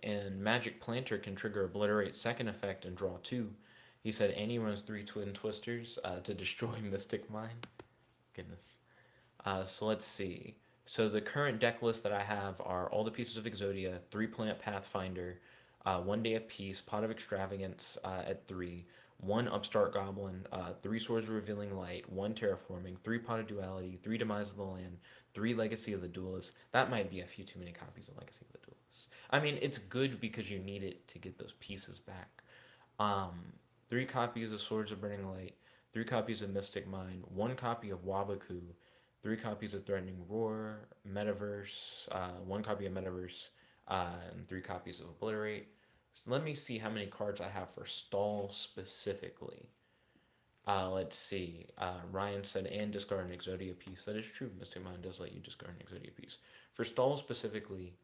and Magic Planter can trigger Obliterate second effect and draw 2. He said Annie runs 3 Twin Twisters to destroy Mystic Mine. Goodness. So let's see. So the current deck list that I have are all the pieces of Exodia, 3 Planet Pathfinder, 1 Day of Peace, Pot of Extravagance at 3, 1 Upstart Goblin, 3 Swords of Revealing Light, 1 Terraforming, 3 Pot of Duality, 3 Demise of the Land, 3 Legacy of the Duelist. That might be a few too many copies of Legacy of the Duelist. I mean, it's good because you need it to get those pieces back. Um, 3 copies of Swords of Burning Light, 3 copies of Mystic Mind, 1 copy of Wabaku, 3 copies of Threatening Roar, Metaverse, 1 copy of Metaverse, and 3 copies of Obliterate. So let me see how many cards I have for Stall specifically. Let's see. Ryan said, and discard an Exodia piece. That is true. Mystic Mind does let you discard an Exodia piece. For Stall specifically,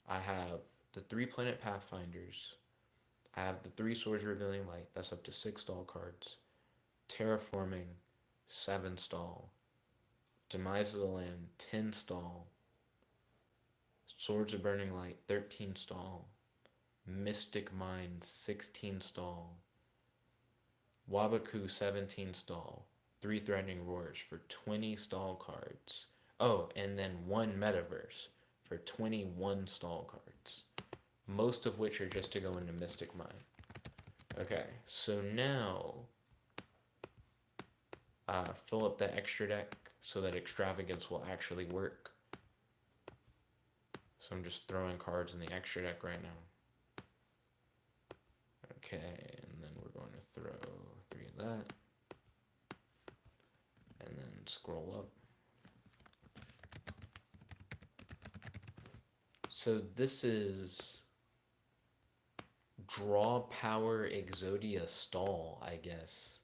I have the 3 Planet Pathfinders. I have the 3 Swords Revealing Light. That's up to 6 stall cards. Terraforming, 7 stall. Demise of the Land, 10 stall. Swords of Burning Light, 13 stall. Mystic Mind, 16 stall. Wabaku, 17 stall. 3 Threatening Roars for 20 stall cards. Oh, and then 1 Metaverse for 21 stall cards. Most of which are just to go into Mystic Mind. Okay, so now fill up that extra deck so that Extravagance will actually work. So I'm just throwing cards in the extra deck right now. Okay, and then we're going to throw 3 of that. And then scroll up. So this is Draw Power Exodia Stall, I guess,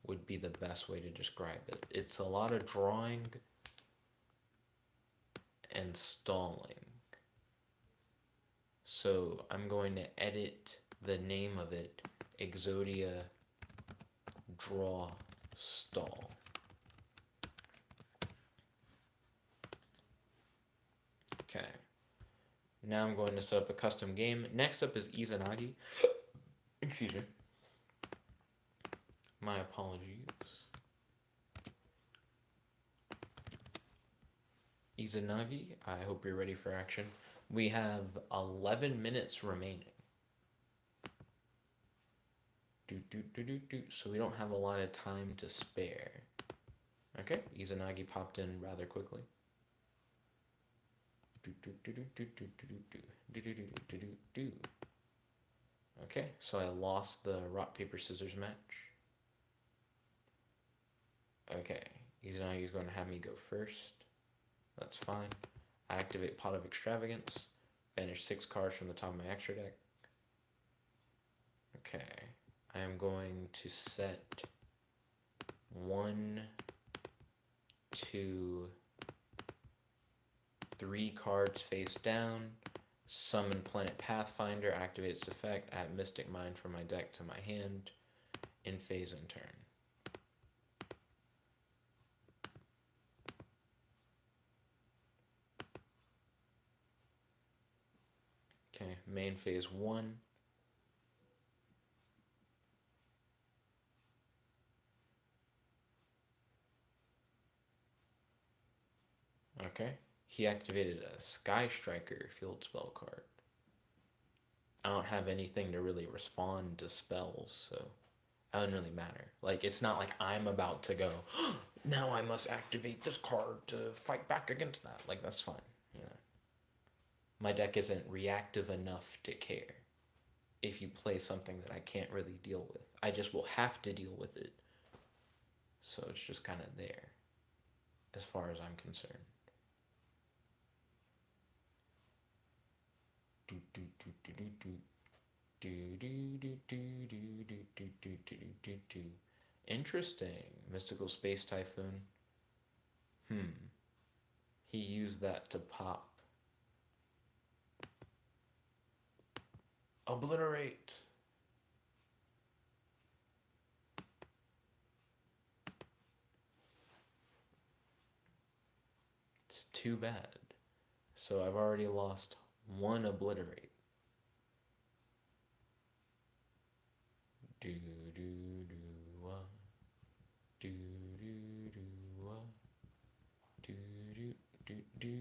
would be the best way to describe it. It's a lot of drawing and stalling. So I'm going to edit the name of it, Exodia Draw Stall. Okay. Now I'm going to set up a custom game. Next up is Izanagi. Excuse me. My apologies. Izanagi, I hope you're ready for action. We have 11 minutes remaining. So we don't have a lot of time to spare. Okay, Izanagi popped in rather quickly. Okay, so I lost the rock, paper, scissors match. Okay, Izanagi's going to have me go first. That's fine. I activate Pot of Extravagance. Banish 6 cards from the top of my extra deck. Okay, I am going to set 1, 2, 3 cards face down. Summon Planet Pathfinder, activate its effect, add Mystic Mind from my deck to my hand in phase and turn. Okay, main phase 1. Okay, he activated a Sky Striker field spell card. I don't have anything to really respond to spells, so it doesn't really matter. Like, it's not like I'm about to go, now I must activate this card to fight back against that. Like, that's fine, you know. My deck isn't reactive enough to care if you play something that I can't really deal with. I just will have to deal with it. So it's just kind of there, as far as I'm concerned. Interesting. Mystical Space Typhoon. He used that to pop. Obliterate. It's too bad. So I've already lost 1 Obliterate. Do do do wah. Do do do wah. Do do do do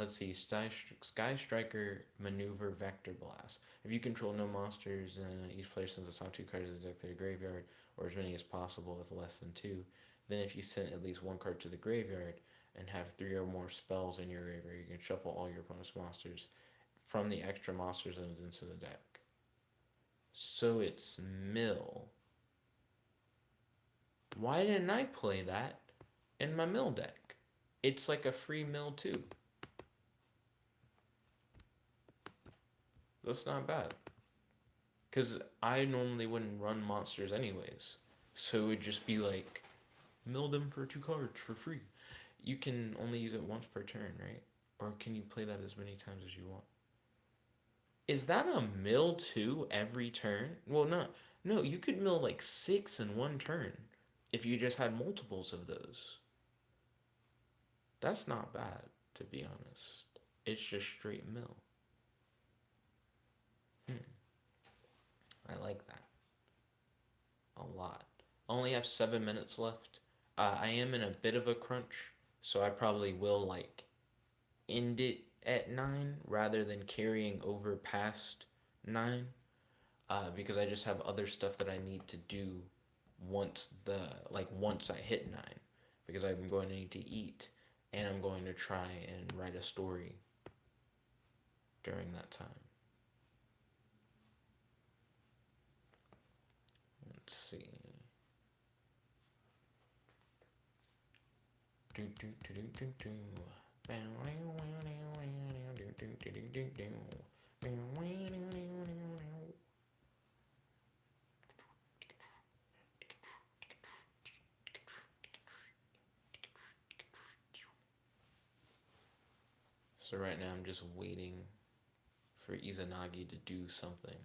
let's see, Sky Striker Maneuver Vector Blast. If you control no monsters, each player sends a top 2 cards to the deck to the graveyard, or as many as possible if less than 2. Then if you send at least 1 card to the graveyard and have 3 or more spells in your graveyard, you can shuffle all your opponent's monsters from the extra monster zones into the deck. So it's mill. Why didn't I play that in my mill deck? It's like a free mill too. That's not bad. Because I normally wouldn't run monsters anyways. So it would just be like, mill them for 2 cards for free. You can only use it once per turn, right? Or can you play that as many times as you want? Is that a mill 2 every turn? Well, no, you could mill like 6 in 1 turn if you just had multiples of those. That's not bad, to be honest. It's just straight mill. I like that a lot. I only have 7 minutes left. I am in a bit of a crunch, so I probably will like end it at 9 rather than carrying over past 9, because I just have other stuff that I need to do once I hit 9, because I'm going to need to eat and I'm going to try and write a story during that time. Let's see. So right now I'm just waiting for Izanagi to do something,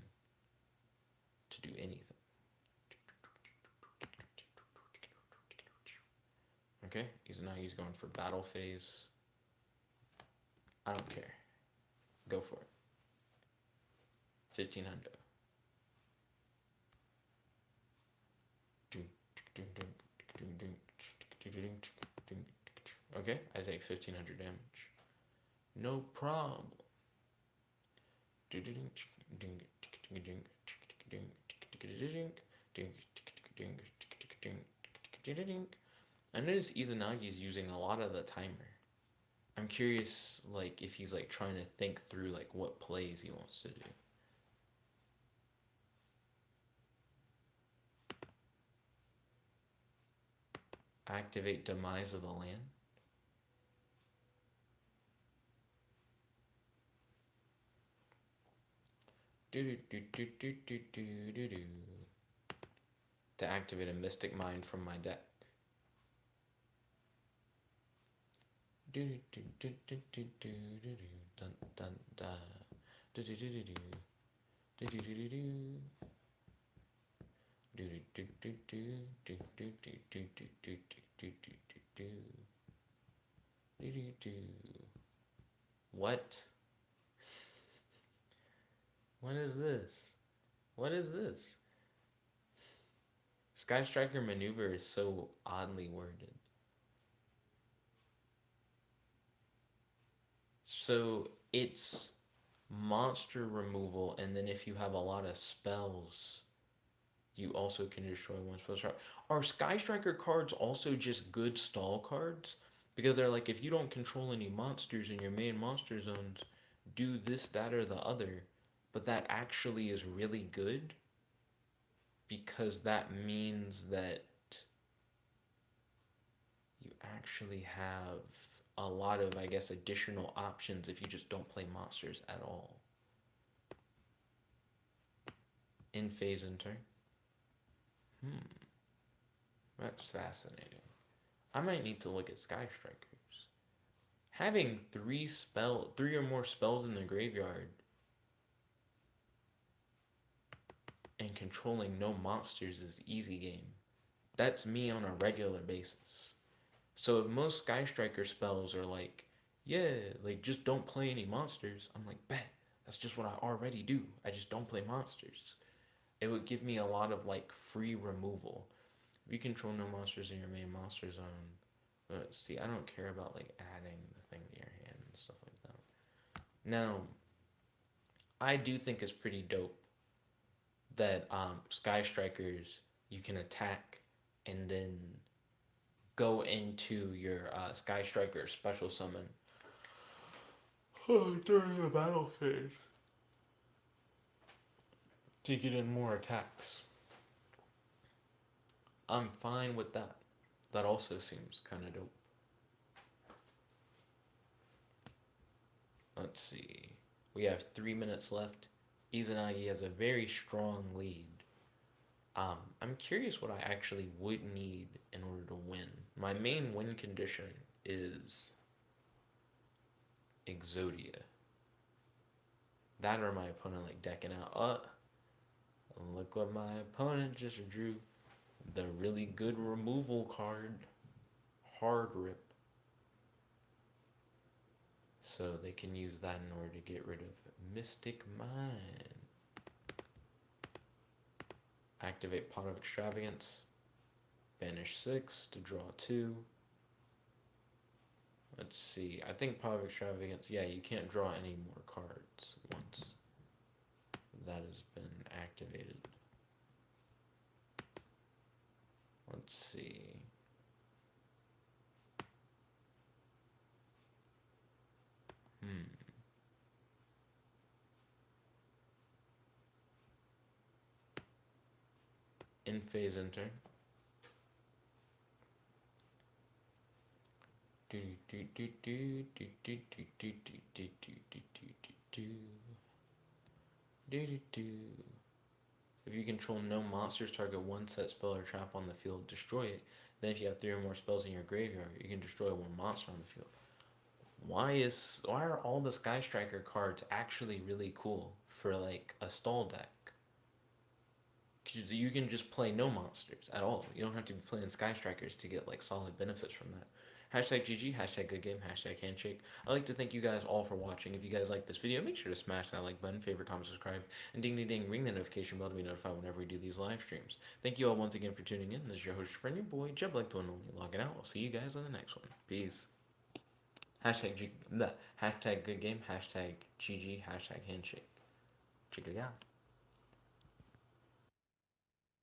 to do anything. Okay, Izanagi's going for battle phase. I don't care. Go for it. 1500. Okay, I take 1500 damage. No problem. I noticed Izanagi is using a lot of the timer. I'm curious, like, if he's like trying to think through like what plays he wants to do. Activate Demise of the Land. To activate a Mystic Mind from my deck. What? What is this? What is this? Sky Striker Maneuver is so oddly worded. So it's monster removal, and then if you have a lot of spells, you also can destroy one spell. Are Sky Striker cards also just good stall cards? Because they're like, if you don't control any monsters in your main monster zones, do this, that, or the other. But that actually is really good, because that means that you actually have a lot of, I guess, additional options if you just don't play monsters at all. In phase and turn. That's fascinating. I might need to look at Sky Strikers. Having 3 or more spells in the graveyard and controlling no monsters is easy game. That's me on a regular basis. So if most Sky Striker spells are like, yeah, like just don't play any monsters, I'm like, bet, that's just what I already do. I just don't play monsters. It would give me a lot of like free removal. If you control no monsters in your main monster zone, see, I don't care about like adding the thing to your hand and stuff like that. Now, I do think it's pretty dope that Sky Strikers you can attack and then go into your Sky Striker special summon during the battle phase to get in more attacks. I'm fine with that. That also seems kind of dope. Let's see. We have 3 minutes left. Izanagi has a very strong lead. I'm curious what I actually would need in order to win. My main win condition is Exodia. That or my opponent like decking out. Look what my opponent just drew. The really good removal card. Hard Rip. So they can use that in order to get rid of Mystic Mine. Activate Pot of Extravagance. Banish 6 to draw 2. Let's see. I think Pot of Extravagance, yeah, you can't draw any more cards once that has been activated. Let's see. In phase enter. If you control no monsters, target one set spell or trap on the field, destroy it. Then if you have 3 or more spells in your graveyard, you can destroy one monster on the field. Why are all the Sky Striker cards actually really cool for like a stall deck? You can just play no monsters at all. You don't have to be playing Sky Strikers to get like solid benefits from that. Hashtag GG, hashtag good game, hashtag handshake. I'd like to thank you guys all for watching. If you guys like this video, make sure to smash that like button, favorite, comment, subscribe, and ding ding ding, ring the notification bell to be notified whenever we do these live streams. Thank you all once again for tuning in. This is your host, your friend, your boy, Jetblack the one only, logging out. I'll see you guys on the next one. Peace. Hashtag good game, hashtag GG, hashtag handshake. Check it out.